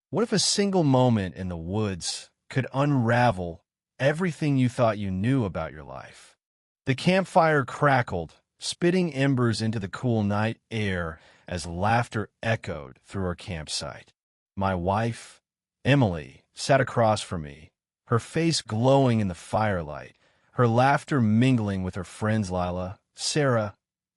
What if a single moment in the woods could unravel everything you thought you knew about your life? The campfire crackled, spitting embers into the cool night air as laughter echoed through our campsite. My wife, Emily, sat across from me, her face glowing in the firelight, her laughter mingling with her friends Lila, Sarah,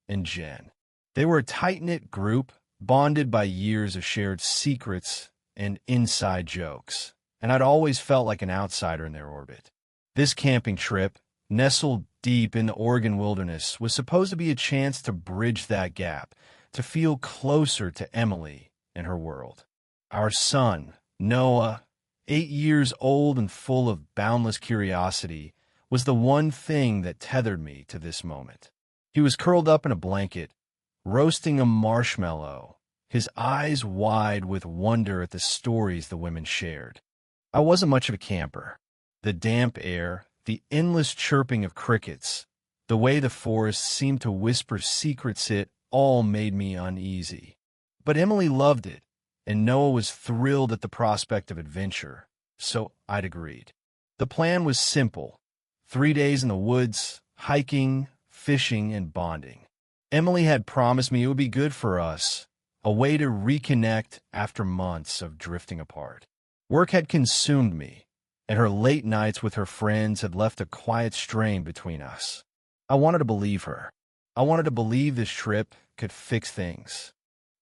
and Jen. They were a tight-knit group, bonded by years of shared secrets and inside jokes, and I'd always felt like an outsider in their orbit. This camping trip, nestled deep in the Oregon wilderness, was supposed to be a chance to bridge that gap, to feel closer to Emily and her world. Our son, Noah, 8 years old and full of boundless curiosity, was the one thing that tethered me to this moment. He was curled up in a blanket, roasting a marshmallow, his eyes wide with wonder at the stories the women shared. I wasn't much of a camper. The damp air, the endless chirping of crickets, the way the forest seemed to whisper secrets, it all made me uneasy. But Emily loved it, and Noah was thrilled at the prospect of adventure, so I'd agreed. The plan was simple: 3 days in the woods, hiking, fishing, and bonding. Emily had promised me it would be good for us, a way to reconnect after months of drifting apart. Work had consumed me, and her late nights with her friends had left a quiet strain between us. I wanted to believe her. I wanted to believe this trip could fix things.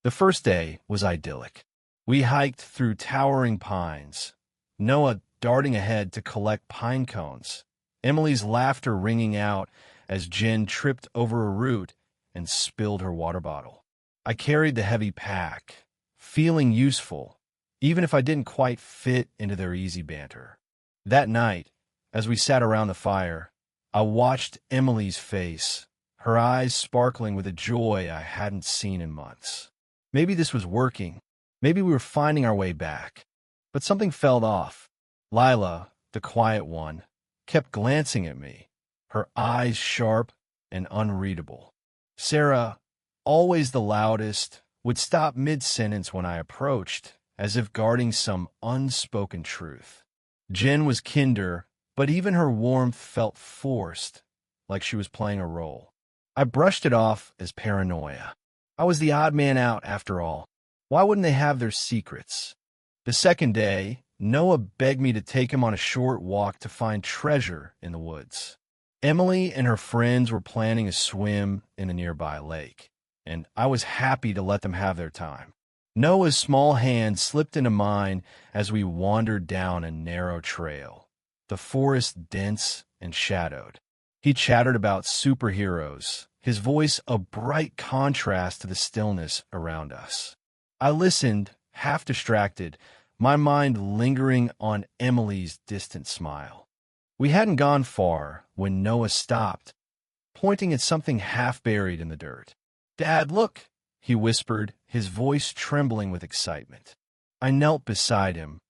The first day was idyllic. We hiked through towering pines, Noah darting ahead to collect pine cones, Emily's laughter ringing out as Jen tripped over a root and spilled her water bottle. I carried the heavy pack, feeling useful, even if I didn't quite fit into their easy banter. That night, as we sat around the fire, I watched Emily's face, her eyes sparkling with a joy I hadn't seen in months. Maybe this was working. Maybe we were finding our way back. But something felt off. Lila, the quiet one, kept glancing at me, her eyes sharp and unreadable. Sarah, always the loudest, would stop mid-sentence when I approached, as if guarding some unspoken truth. Jen was kinder, but even her warmth felt forced, like she was playing a role. I brushed it off as paranoia. I was the odd man out, after all. Why wouldn't they have their secrets? The second day, Noah begged me to take him on a short walk to find treasure in the woods. Emily and her friends were planning a swim in a nearby lake, and I was happy to let them have their time. Noah's small hand slipped into mine as we wandered down a narrow trail, the forest dense and shadowed. He chattered about superheroes, his voice a bright contrast to the stillness around us. I listened, half distracted, my mind lingering on Emily's distant smile. We hadn't gone far when Noah stopped, pointing at something half buried in the dirt. "Dad, look," he whispered, his voice trembling with excitement. I knelt beside him,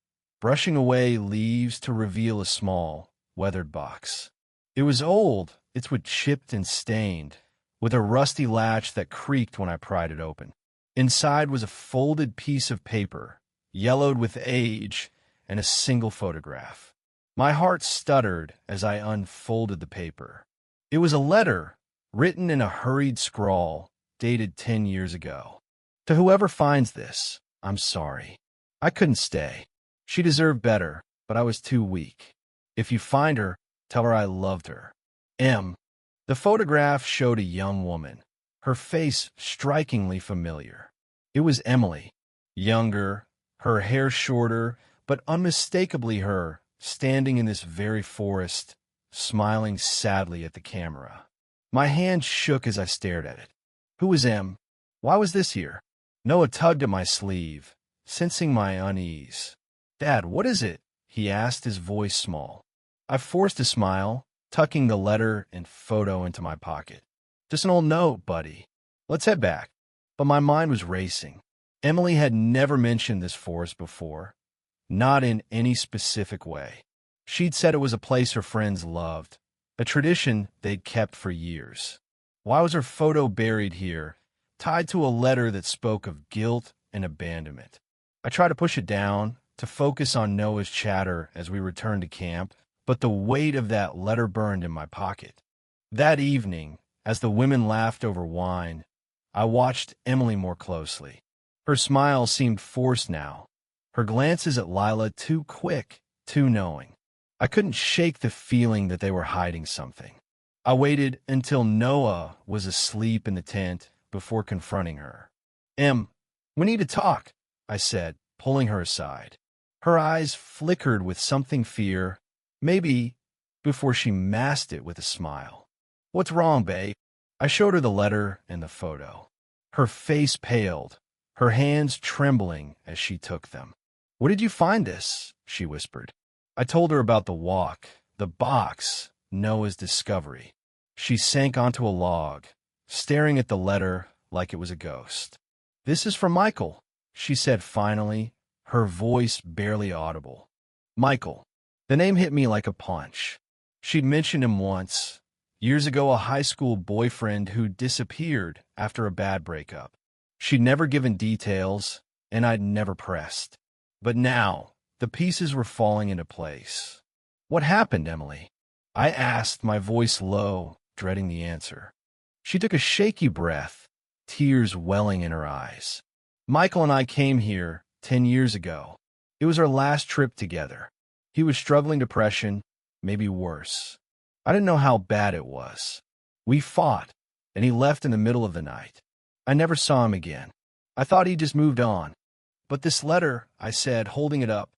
brushing away leaves to reveal a small, weathered box. It was old, its wood chipped and stained, with a rusty latch that creaked when I pried it open. Inside was a folded piece of paper, yellowed with age, and a single photograph. My heart stuttered as I unfolded the paper. It was a letter, written in a hurried scrawl, dated 10 years ago. "To whoever finds this, I'm sorry. I couldn't stay. She deserved better, but I was too weak. If you find her, tell her I loved her. M." The photograph showed a young woman, her face strikingly familiar. It was Emily, younger, her hair shorter, but unmistakably her, standing in this very forest, smiling sadly at the camera. My hand shook as I stared at it. Who was M? Why was this here? Noah tugged at my sleeve, sensing my unease. "Dad, what is it?" he asked, his voice small. I forced a smile, tucking the letter and photo into my pocket. "Just an old note, buddy. Let's head back." But my mind was racing. Emily had never mentioned this forest before, not in any specific way. She'd said it was a place her friends loved, a tradition they'd kept for years. Why was her photo buried here, tied to a letter that spoke of guilt and abandonment? I tried to push it down, to focus on Noah's chatter as we returned to camp, but the weight of that letter burned in my pocket. That evening, as the women laughed over wine, I watched Emily more closely. Her smile seemed forced now, her glances at Lila too quick, too knowing. I couldn't shake the feeling that they were hiding something. I waited until Noah was asleep in the tent before confronting her. "Em, we need to talk," I said, pulling her aside. Her eyes flickered with something fear, maybe, before she masked it with a smile. "What's wrong, babe?" I showed her the letter and the photo. Her face paled, her hands trembling as she took them. "Where did you find this?" she whispered. I told her about the walk, the box, Noah's discovery. She sank onto a log, staring at the letter like it was a ghost. "This is from Michael," she said finally, her voice barely audible. Michael. The name hit me like a punch. She'd mentioned him once, years ago, a high school boyfriend who disappeared after a bad breakup. She'd never given details, and I'd never pressed. But now, the pieces were falling into place. "What happened, Emily?" I asked, my voice low, dreading the answer. She took a shaky breath, tears welling in her eyes. "Michael and I came here 10 years ago. It was our last trip together. He was struggling depression, maybe worse. I didn't know how bad it was. We fought, and he left in the middle of the night. I never saw him again. I thought he just moved on. But this letter," I said, holding it up,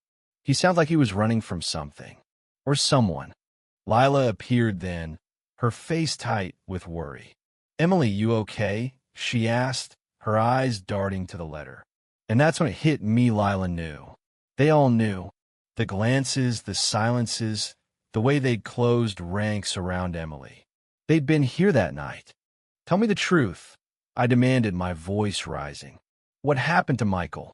"he sounds like he was running from something. Or someone." Lila appeared then, her face tight with worry. "Emily, you okay?" she asked, her eyes darting to the letter. And that's when it hit me Lila knew. They all knew. The glances, the silences, the way they'd closed ranks around Emily. They'd been here that night. "Tell me the truth," I demanded, my voice rising. "What happened to Michael?"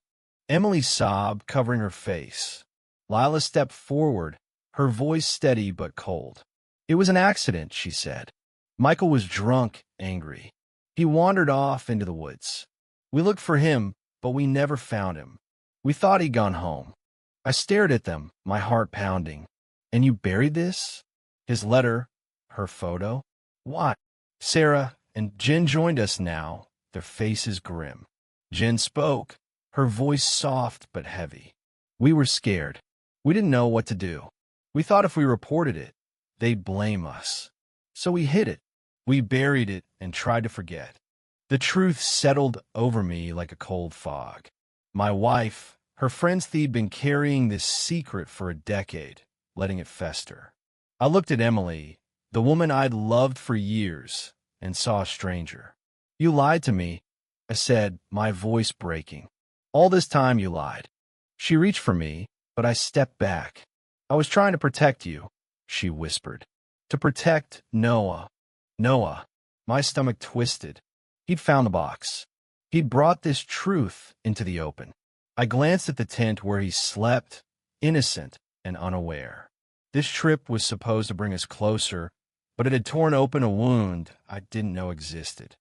Emily sobbed, covering her face. Lila stepped forward, her voice steady but cold. "It was an accident," she said. "Michael was drunk, angry. He wandered off into the woods. We looked for him, but we never found him. We thought he'd gone home." I stared at them, my heart pounding. "And you buried this? His letter, her photo? Why?" Sarah and Jen joined us now, their faces grim. Jen spoke, her voice soft but heavy. "We were scared. We didn't know what to do. We thought if we reported it, they'd blame us. So we hid it. We buried it and tried to forget." The truth settled over me like a cold fog. My wife, her friends, they'd been carrying this secret for a decade, letting it fester. I looked at Emily, the woman I'd loved for years, and saw a stranger. "You lied to me," I said, my voice breaking. "All this time you lied." She reached for me, but I stepped back. "I was trying to protect you," she whispered. "To protect Noah." Noah. My stomach twisted. He'd found the box. He'd brought this truth into the open. I glanced at the tent where he slept, innocent and unaware. This trip was supposed to bring us closer, but it had torn open a wound I didn't know existed.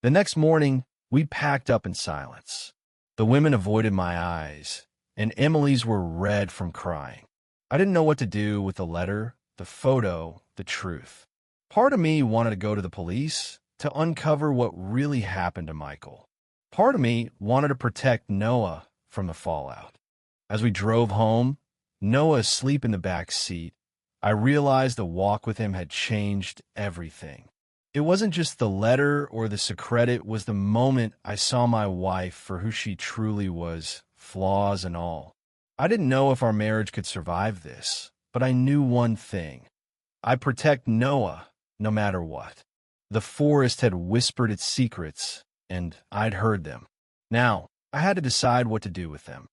The next morning, we packed up in silence. The women avoided my eyes, and Emily's were red from crying. I didn't know what to do with the letter, the photo, the truth. Part of me wanted to go to the police to uncover what really happened to Michael. Part of me wanted to protect Noah from the fallout. As we drove home, Noah asleep in the back seat, I realized the walk with him had changed everything. It wasn't just the letter or the secret, it was the moment I saw my wife for who she truly was, flaws and all. I didn't know if our marriage could survive this, but I knew one thing. I'd protect Noah no matter what. The forest had whispered its secrets, and I'd heard them. Now, I had to decide what to do with them.